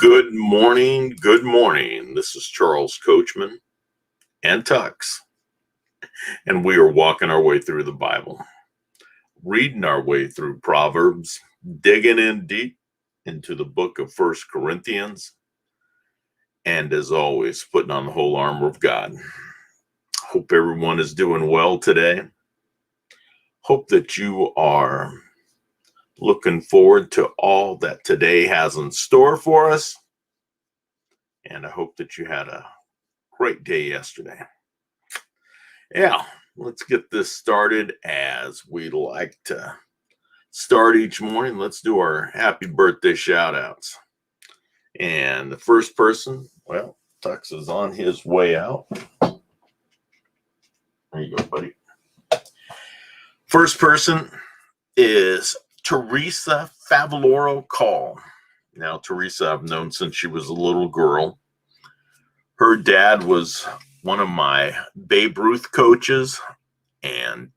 Good morning. Good morning. This is Charles Coachman and Tux, and we are walking our way through the Bible, reading our way through Proverbs, digging in deep into the book of First Corinthians, and as always, putting on the whole armor of God. Hope everyone is doing well today. Hope that you are looking forward to all that today has in store for us. And I hope that you had a great day yesterday. Yeah, let's get this started as we like to start each morning. Let's do our happy birthday shout outs. And the first person, well, Tux is on his way out. There you go, buddy. First person is Teresa Favaloro Call. Now, Teresa, I've known since she was a little girl. Her dad was one of my Babe Ruth coaches, and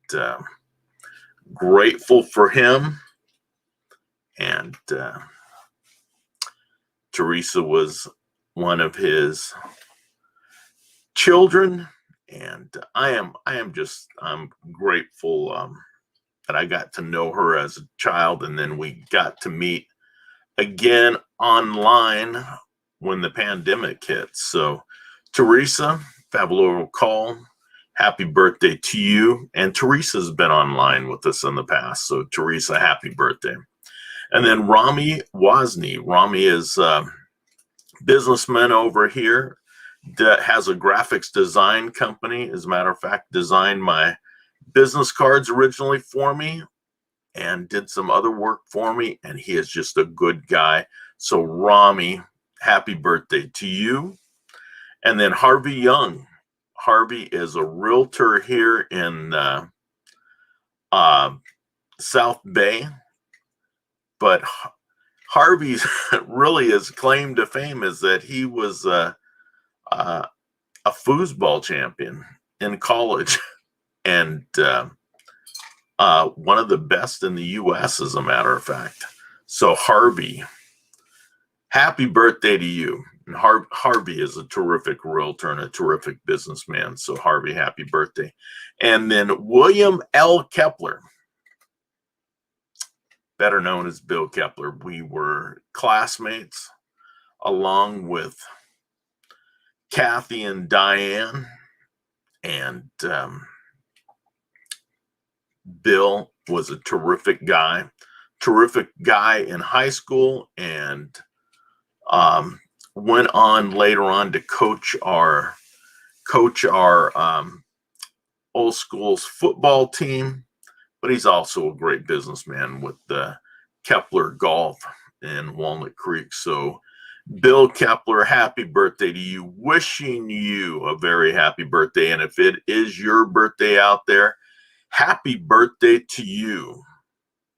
grateful for him. And Teresa was one of his children, and I'm grateful that I got to know her as a child, and then we got to meet again online when the pandemic hit. So, Teresa Favaloro Call, happy birthday to you. And Teresa's been online with us in the past. So, Teresa, happy birthday. And then Rami Wozni. Rami is a businessman over here that has a graphics design company. As a matter of fact, designed my business cards originally for me and did some other work for me. And he is just a good guy. So, Rami, happy birthday to you. And then Harvey Young. Harvey is a realtor here in South Bay. But Harvey's really his claim to fame is that he was a foosball champion in college and one of the best in the U.S., as a matter of fact. So, Harvey, happy birthday to you. And Harvey is a terrific realtor and a terrific businessman. So, Harvey, happy birthday. And then William L. Kepler, better known as Bill Kepler. We were classmates along with Kathy and Diane. And Bill was a terrific guy in high school, and went on later on to coach our old school's football team. But he's also a great businessman with the Kepler Golf in Walnut Creek. So, Bill Kepler, happy birthday to you. Wishing you a very happy birthday. And if it is your birthday out there, happy birthday to you.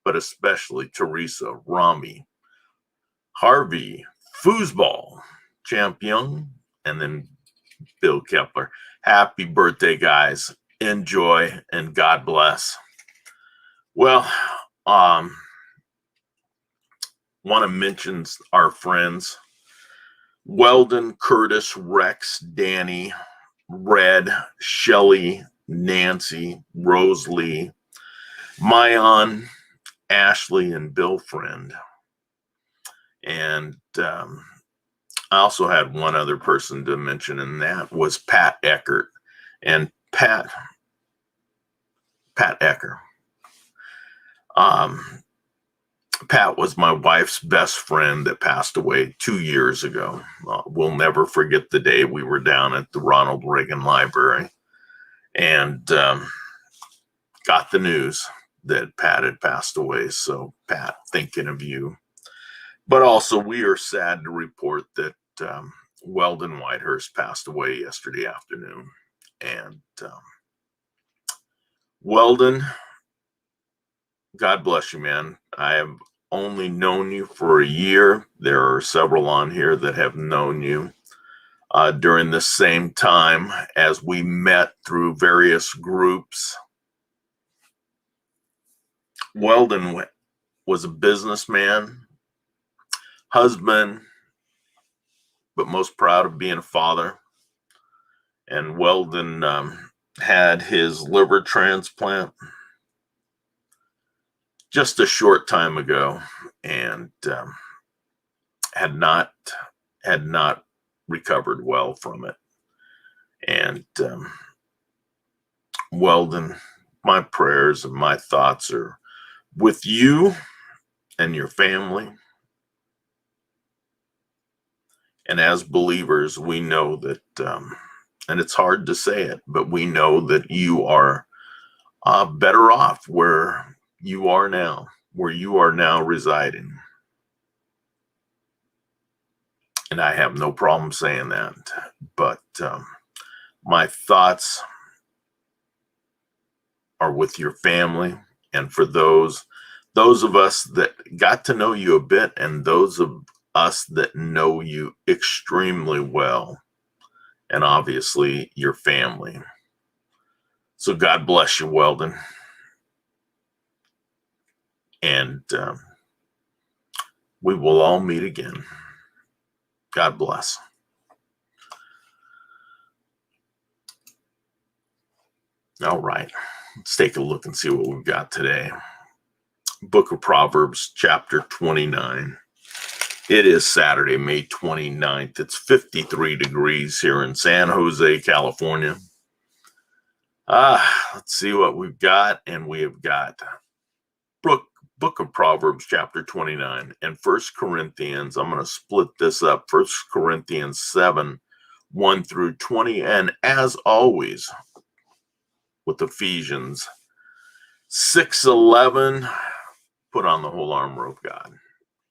But especially Teresa, Rami, Harvey, foosball champion, and then Bill Kepler. Happy birthday, guys. Enjoy and God bless. Well, want to mention our friends Weldon, Curtis, Rex, Danny, Red, Shelly, Nancy, Rose Lee, Mayan, Ashley, and Bill Friend. And I also had one other person to mention, and that was Pat Eckert. And Pat Ecker. Pat was my wife's best friend that passed away 2 years ago. We'll never forget the day we were down at the Ronald Reagan Library and got the news that Pat had passed away. So, Pat, thinking of you. But also, we are sad to report that Weldon Whitehurst passed away yesterday afternoon. And Weldon, God bless you, man. I have only known you for a year. There are several on here that have known you during the same time as we met through various groups. Weldon was a businessman, husband, but most proud of being a father. And Weldon had his liver transplant just a short time ago, and had not recovered well from it. And Weldon, my prayers and my thoughts are with you and your family. And as believers, we know that, and it's hard to say it, but we know that you are better off where you are now residing. And I have no problem saying that. But my thoughts are with your family, and for those of us that got to know you a bit, and those of us that know you extremely well, and obviously your family. So God bless you, Weldon. And we will all meet again. God bless. All right, let's take a look and see what we've got today. Book of Proverbs, chapter 29. It is Saturday, May 29th. It's 53 degrees here in San Jose, California. Let's see what we've got. And we have got Book of Proverbs, chapter 29, and 1 Corinthians. I'm going to split this up. 1 Corinthians 7, 1 through 20. And as always, with Ephesians 6:11, put on the whole armor of God.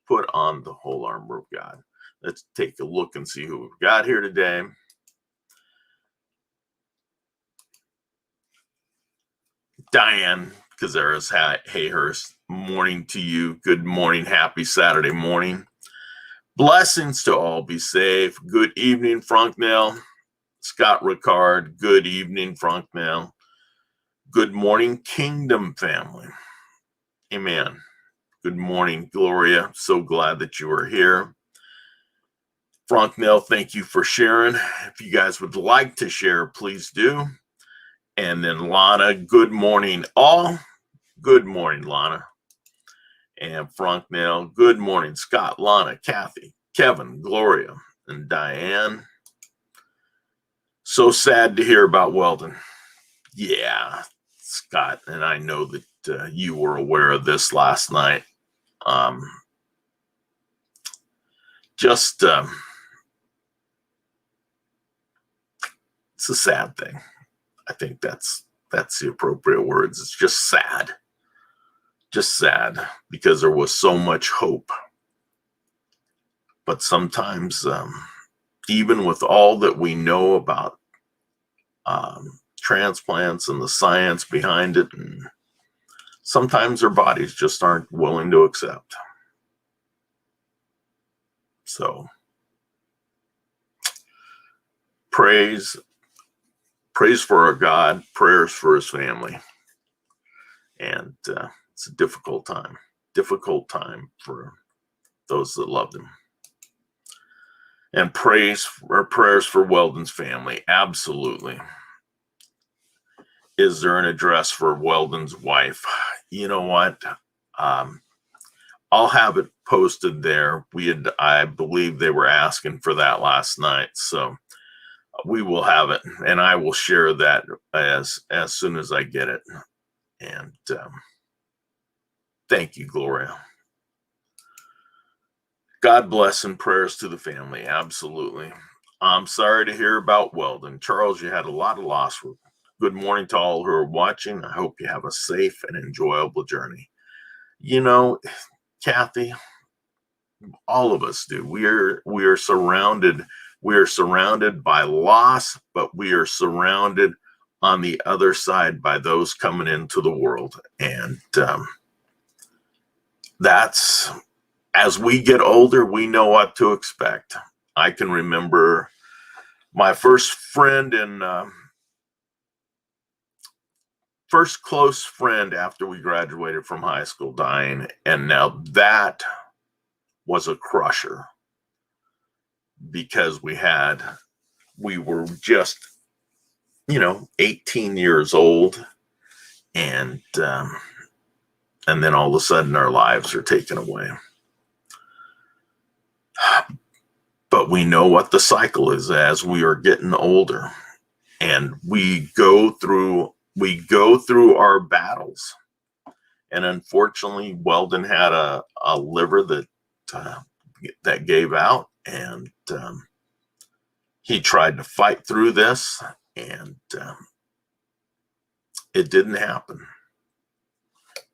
Put on the whole armor of God. Let's take a look and see who we've got here today. Diane Cazares Hayhurst, morning to you. Good morning. Happy Saturday morning. Blessings to all. Be safe. Good evening, Frunknell. Scott Ricard. Good evening, Frunknell. Good morning, Kingdom family. Amen. Good morning, Gloria. So glad that you are here. Frunknell, thank you for sharing. If you guys would like to share, please do. And then Lana, good morning, all. Good morning, Lana. And Frunknell, good morning, Scott, Lana, Kathy, Kevin, Gloria, and Diane. So sad to hear about Weldon. Yeah, Scott, and I know that you were aware of this last night. It's a sad thing. I think that's the appropriate words. It's just sad. Just sad because there was so much hope. But sometimes, even with all that we know about transplants and the science behind it, and sometimes our bodies just aren't willing to accept. So praise for our God, prayers for his family. And it's a difficult time for those that loved him. And prayers for Weldon's family. Absolutely. Is there an address for Weldon's wife? You know what? I'll have it posted there. I believe they were asking for that last night. So we will have it, and I will share that as soon as I get it. And thank you, Gloria. God bless and prayers to the family. Absolutely. I'm sorry to hear about Weldon. Charles, you had a lot of loss. Good morning to all who are watching. I hope you have a safe and enjoyable journey. You know, Kathy, all of us do. We are surrounded by loss, but we are surrounded on the other side by those coming into the world. And that's, as we get older, we know what to expect. I can remember my first friend and first close friend after we graduated from high school dying. And now that was a crusher. because we were just, 18 years old, and then all of a sudden our lives are taken away. But we know what the cycle is as we are getting older, and we go through our battles. And unfortunately, Weldon had a liver that gave out, and he tried to fight through this, and it didn't happen.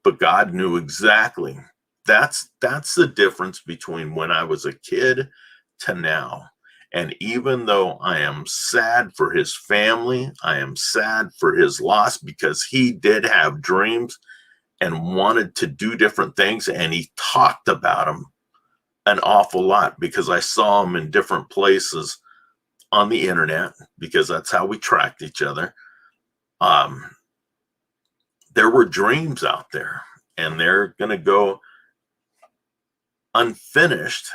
But God knew exactly. That's the difference between when I was a kid to now. And even though I am sad for his family, I am sad for his loss, because he did have dreams and wanted to do different things, and he talked about them an awful lot, because I saw him in different places on the internet, because that's how we tracked each other. There were dreams out there, and they're going to go unfinished.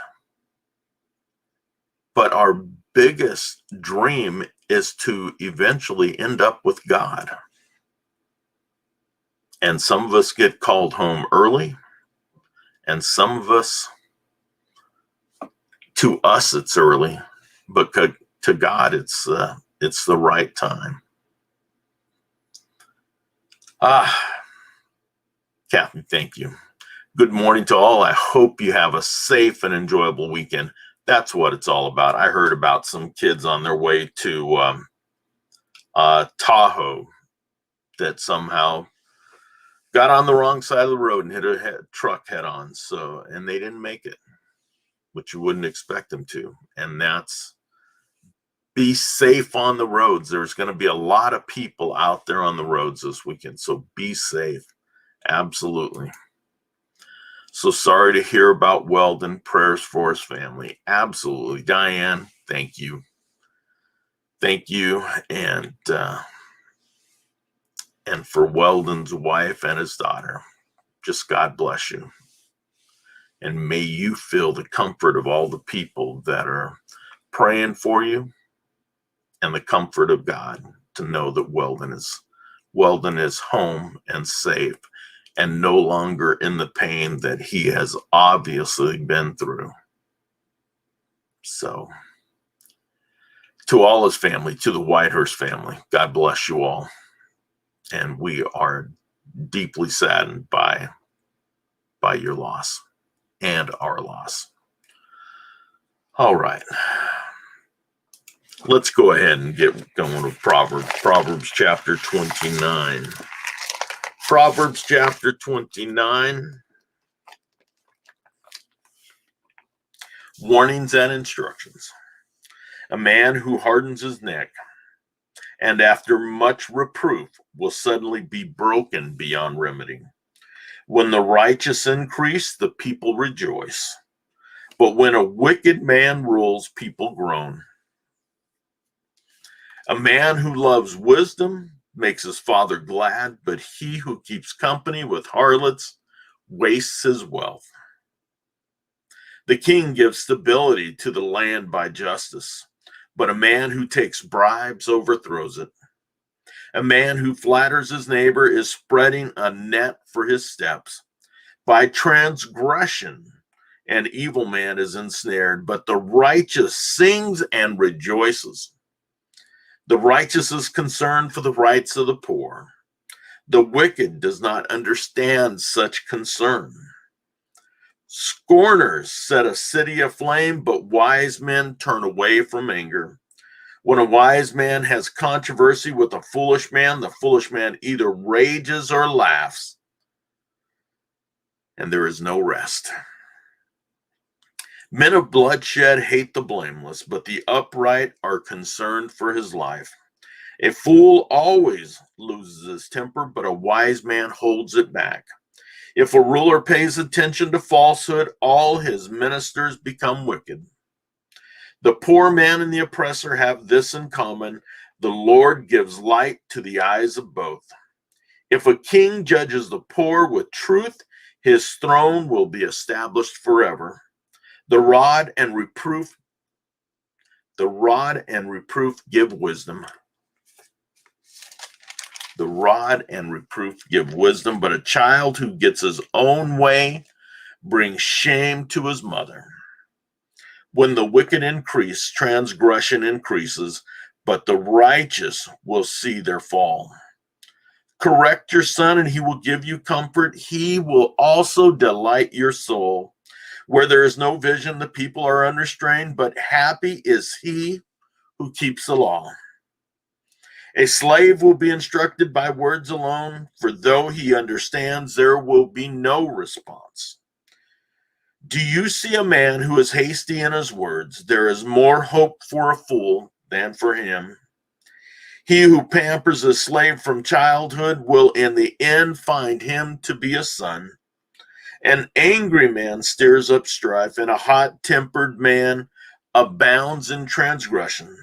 But our biggest dream is to eventually end up with God. And some of us get called home early, and some of us, to us, it's early, but to God, it's the right time. Kathy, thank you. Good morning to all. I hope you have a safe and enjoyable weekend. That's what it's all about. I heard about some kids on their way to Tahoe that somehow got on the wrong side of the road and hit a truck head on. And they didn't make it, which you wouldn't expect them to. And that's, be safe on the roads. There's going to be a lot of people out there on the roads this weekend, so be safe. Absolutely. So sorry to hear about Weldon. Prayers for his family. Absolutely. Diane, thank you. Thank you. And for Weldon's wife and his daughter, just God bless you. And may you feel the comfort of all the people that are praying for you, and the comfort of God to know that Weldon is home and safe, and no longer in the pain that he has obviously been through. So, to all his family, to the Whitehurst family, God bless you all. And we are deeply saddened by your loss and our loss. All right. Let's go ahead and get going with Proverbs chapter 29. Proverbs chapter 29. Warnings and instructions. A man who hardens his neck, and after much reproof, will suddenly be broken beyond remedy. When the righteous increase, the people rejoice. But when a wicked man rules, people groan. A man who loves wisdom makes his father glad, but he who keeps company with harlots wastes his wealth. The king gives stability to the land by justice, but a man who takes bribes overthrows it. A man who flatters his neighbor is spreading a net for his steps. By transgression, an evil man is ensnared, but the righteous sings and rejoices. The righteous is concerned for the rights of the poor. The wicked does not understand such concern. Scorners set a city aflame, but wise men turn away from anger. When a wise man has controversy with a foolish man, the foolish man either rages or laughs, and there is no rest. Men of bloodshed hate the blameless, but the upright are concerned for his life. A fool always loses his temper, but a wise man holds it back. If a ruler pays attention to falsehood, all his ministers become wicked. The poor man and the oppressor have this in common: the Lord gives light to the eyes of both. If a king judges the poor with truth, his throne will be established forever. The rod and reproof The rod and reproof give wisdom. The rod and reproof give wisdom, but a child who gets his own way brings shame to his mother. When the wicked increase, transgression increases, but the righteous will see their fall. Correct your son, and he will give you comfort. He will also delight your soul. Where there is no vision, the people are unrestrained, but happy is he who keeps the law. A slave will be instructed by words alone, for though he understands, there will be no response. Do you see a man who is hasty in his words? There is more hope for a fool than for him. He who pampers a slave from childhood will in the end find him to be a son. An angry man stirs up strife, and a hot-tempered man abounds in transgression.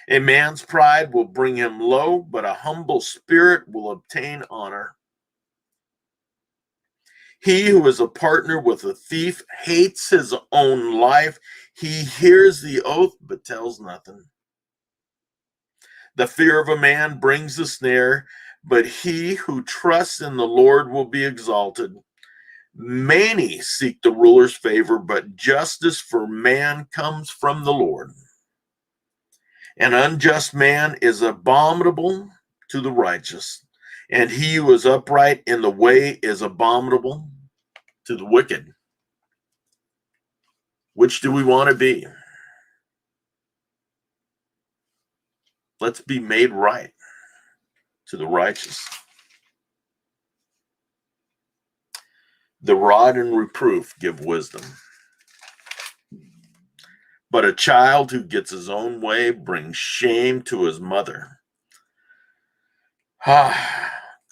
A man's pride will bring him low, but a humble spirit will obtain honor. He who is a partner with a thief hates his own life. He hears the oath, but tells nothing. The fear of a man brings a snare, but he who trusts in the Lord will be exalted. Many seek the ruler's favor, but justice for man comes from the Lord. An unjust man is abominable to the righteous, and he who is upright in the way is abominable to the wicked. Which do we want to be? Let's be made right to the righteous. The rod and reproof give wisdom, but a child who gets his own way brings shame to his mother.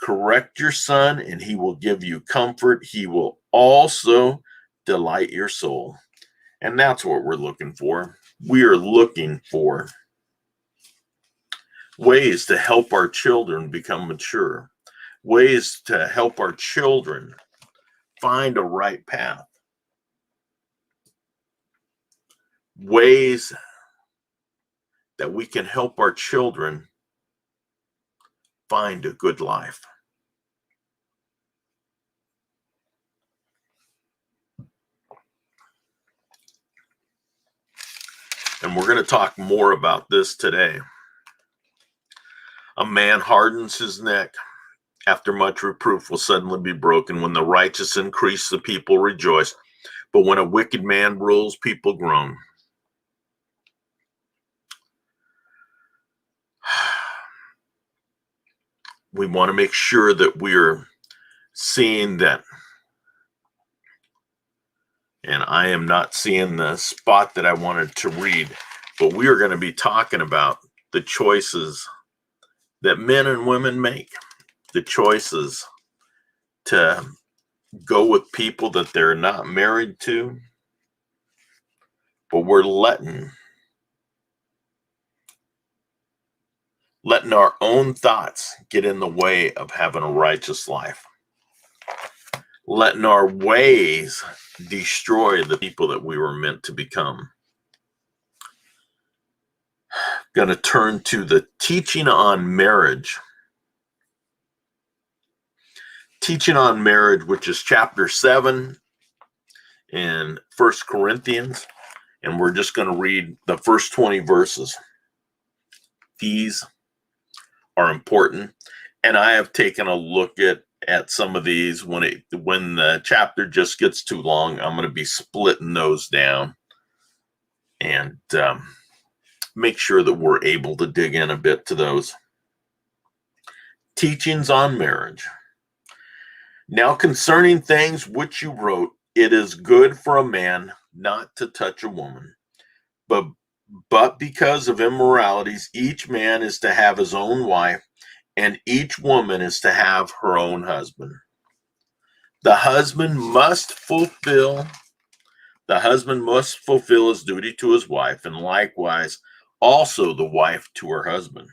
Correct your son, and he will give you comfort. He will also delight your soul. And that's what we're looking for. We are looking for ways to help our children become mature, ways to help our children find a right path, ways that we can help our children find a good life. And we're going to talk more about this today. A man hardens his neck after much reproof will suddenly be broken. When the righteous increase, the people rejoice. But when a wicked man rules, people groan. We want to make sure that we're seeing that. And I am not seeing the spot that I wanted to read, but we are going to be talking about the choices that men and women make, the choices to go with people that they're not married to, but we're letting our own thoughts get in the way of having a righteous life, letting our ways destroy the people that we were meant to become. Going to turn to the teaching on marriage. Teaching on marriage, which is chapter 7 in 1 Corinthians. And we're just going to read the first 20 verses. These are important. And I have taken a look at some of these. When the chapter just gets too long, I'm going to be splitting those down and make sure that we're able to dig in a bit to those. Teachings on marriage. Now concerning things which you wrote, it is good for a man not to touch a woman, but because of immoralities, each man is to have his own wife, and each woman is to have her own husband. The husband must fulfill his duty to his wife, and likewise also the wife to her husband.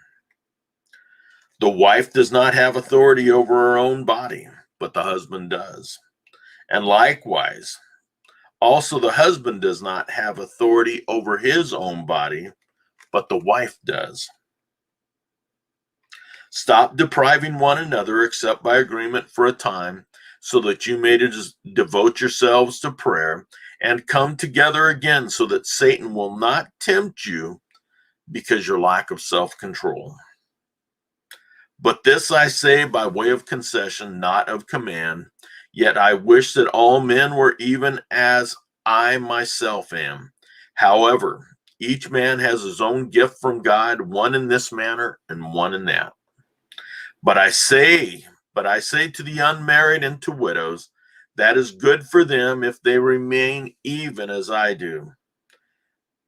The wife does not have authority over her own body, but the husband does. And likewise, Also, the husband does not have authority over his own body, but the wife does. Stop depriving one another except by agreement for a time, so that you may devote yourselves to prayer and come together again, so that Satan will not tempt you because your lack of self-control. But this I say by way of concession, not of command. Yet I wish that all men were even as I myself am. However, each man has his own gift from God, one in this manner and one in that. But I say to the unmarried and to widows, that is good for them if they remain even as I do.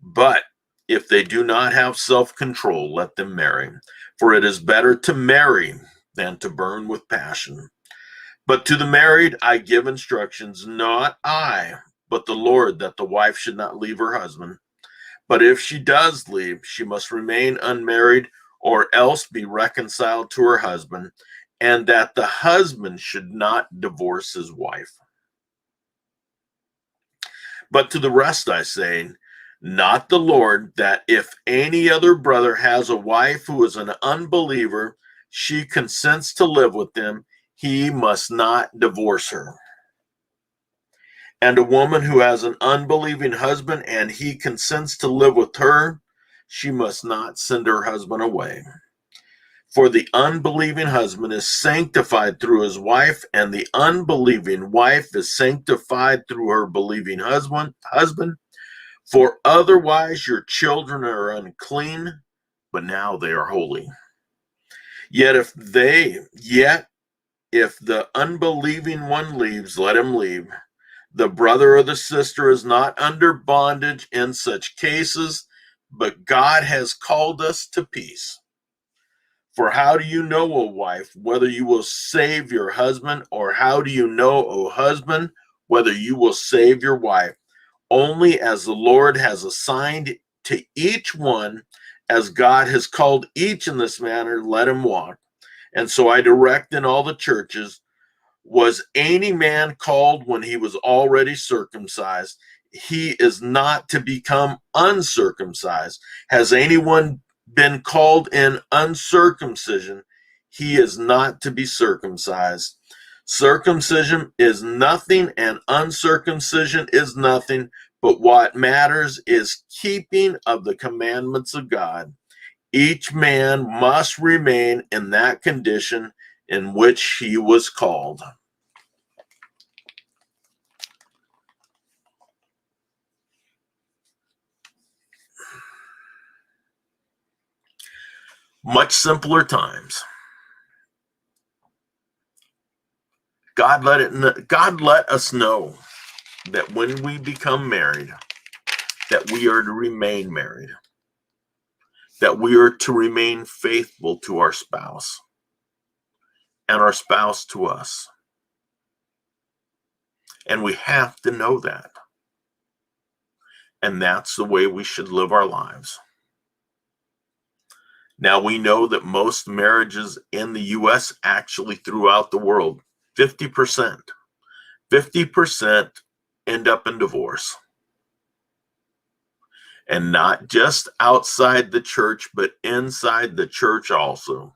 But if they do not have self-control, let them marry. For it is better to marry than to burn with passion. But to the married I give instructions, not I, but the Lord, that the wife should not leave her husband. But if she does leave, she must remain unmarried or else be reconciled to her husband, and that the husband should not divorce his wife. But to the rest I say, not the Lord, that if any other brother has a wife who is an unbeliever, she consents to live with them, he must not divorce her. And a woman who has an unbelieving husband and he consents to live with her, she must not send her husband away. For the unbelieving husband is sanctified through his wife, and the unbelieving wife is sanctified through her believing husband. For otherwise your children are unclean, but now they are holy. Yet if the unbelieving one leaves, let him leave. The brother or the sister is not under bondage in such cases, but God has called us to peace. For how do you know, O wife, whether you will save your husband? Or how do you know, O husband, whether you will save your wife? Only as the Lord has assigned to each one, as God has called each in this manner, let him walk. And so I direct in all the churches, was any man called when he was already circumcised? He is not to become uncircumcised. Has anyone been called in uncircumcision? He is not to be circumcised. Circumcision is nothing and uncircumcision is nothing, but what matters is keeping of the commandments of God. Each man must remain in that condition in which he was called. Much simpler times. God let us know that when we become married, that we are to remain married, that we are to remain faithful to our spouse and our spouse to us. And we have to know that. And that's the way we should live our lives. Now, we know that most marriages in the U.S., actually throughout the world, 50% end up in divorce. And not just outside the church, but inside the church also.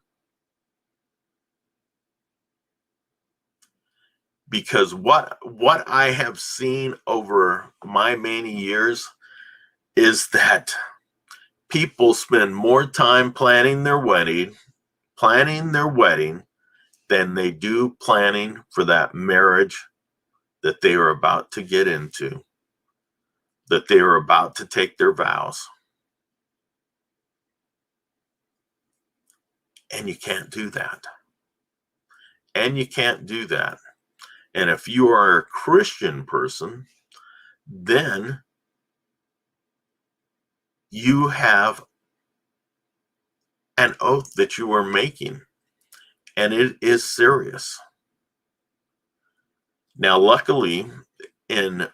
Because what I have seen over my many years is that people spend more time planning their wedding than they do planning for that marriage that they are about to get into, that they are about to take their vows. And you can't do that. And you can't do that. And if you are a Christian person, then you have an oath that you are making, and it is serious. Now, luckily, in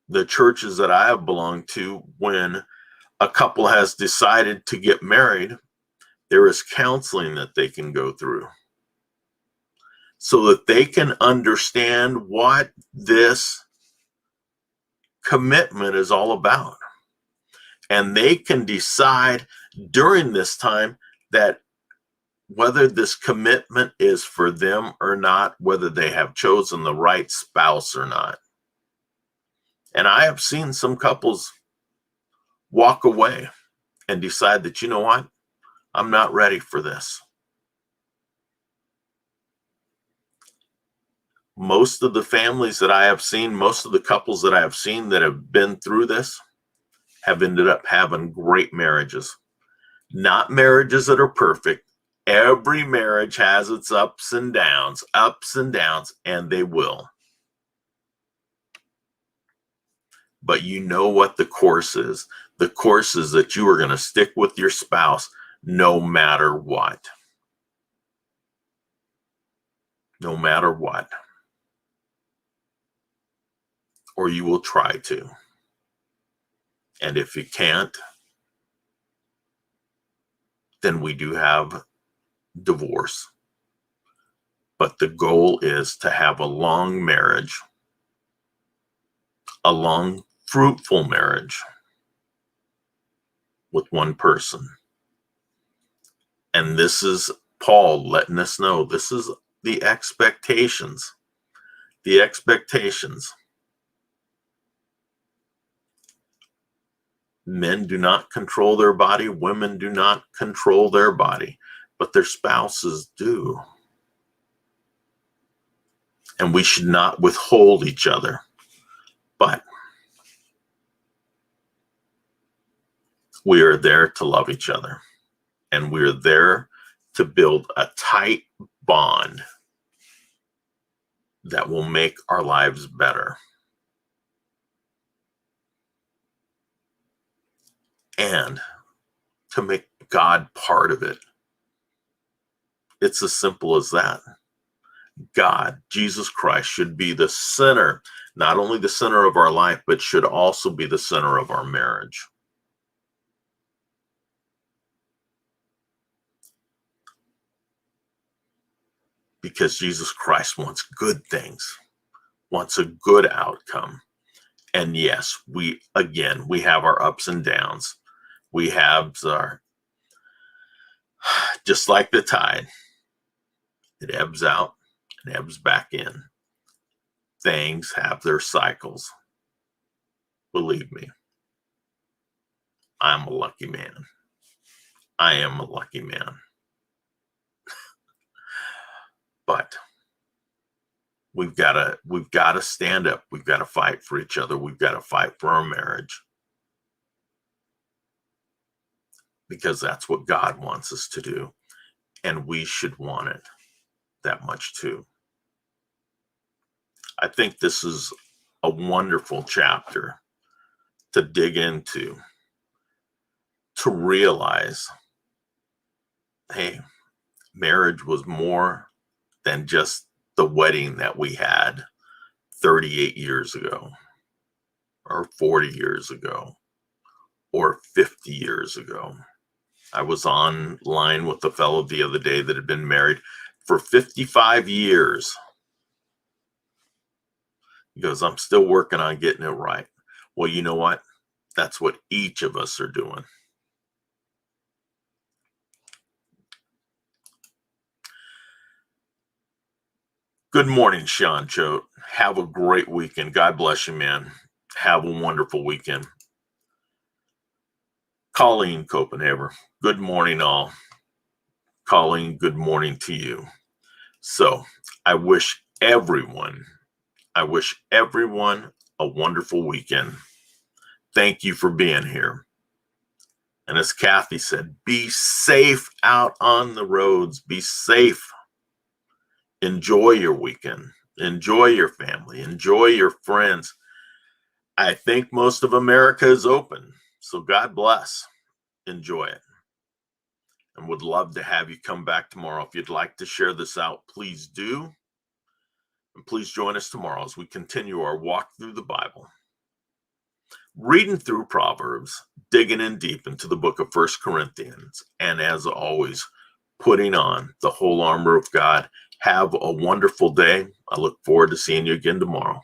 the churches that I have belonged to, when a couple has decided to get married, there is counseling that they can go through so that they can understand what this commitment is all about. And they can decide during this time that whether this commitment is for them or not, whether they have chosen the right spouse or not. And I have seen some couples walk away and decide that, you know what, I'm not ready for this. Most of the families that I have seen, most of the couples that I have seen that have been through this have ended up having great marriages. Not marriages that are perfect. Every marriage has its ups and downs, and they will. But you know what the course is. The course is that you are going to stick with your spouse no matter what. No matter what. Or you will try to. And if you can't, then we do have divorce. But the goal is to have a long marriage, a long, fruitful marriage with one person. And this is Paul letting us know this is the expectations. The expectations. Men do not control their body. Women do not control their body, but their spouses do. And we should not withhold each other. But we are there to love each other. And we're there to build a tight bond that will make our lives better. And to make God part of it. It's as simple as that. God, Jesus Christ, should be the center, not only the center of our life, but should also be the center of our marriage. Because Jesus Christ wants good things, wants a good outcome. And yes, we have our ups and downs. We have our, just like the tide, it ebbs out and ebbs back in. Things have their cycles. Believe me, I'm a lucky man. I am a lucky man. But we've got to stand up. We've got to fight for each other. We've got to fight for our marriage. Because that's what God wants us to do. And we should want it that much too. I think this is a wonderful chapter to dig into, to realize, hey, marriage was more than just the wedding that we had 38 years ago, or 40 years ago, or 50 years ago. I was online with a fellow the other day that had been married for 55 years. He goes, I'm still working on getting it right. Well, you know what? That's what each of us are doing. Good morning, Sean Choate. Have a great weekend. God bless you, man. Have a wonderful weekend. Colleen Copenhaver, good morning, all. Colleen, good morning to you. So I wish everyone a wonderful weekend. Thank you for being here. And as Kathy said, be safe out on the roads. Be safe. Enjoy your weekend. Enjoy your family. Enjoy your friends. I think most of America is open. So God bless. Enjoy it. And would love to have you come back tomorrow. If you'd like to share this out, please do. And please join us tomorrow as we continue our walk through the Bible. Reading through Proverbs, digging in deep into the book of 1 Corinthians, and as always, putting on the whole armor of God. Have a wonderful day. I look forward to seeing you again tomorrow.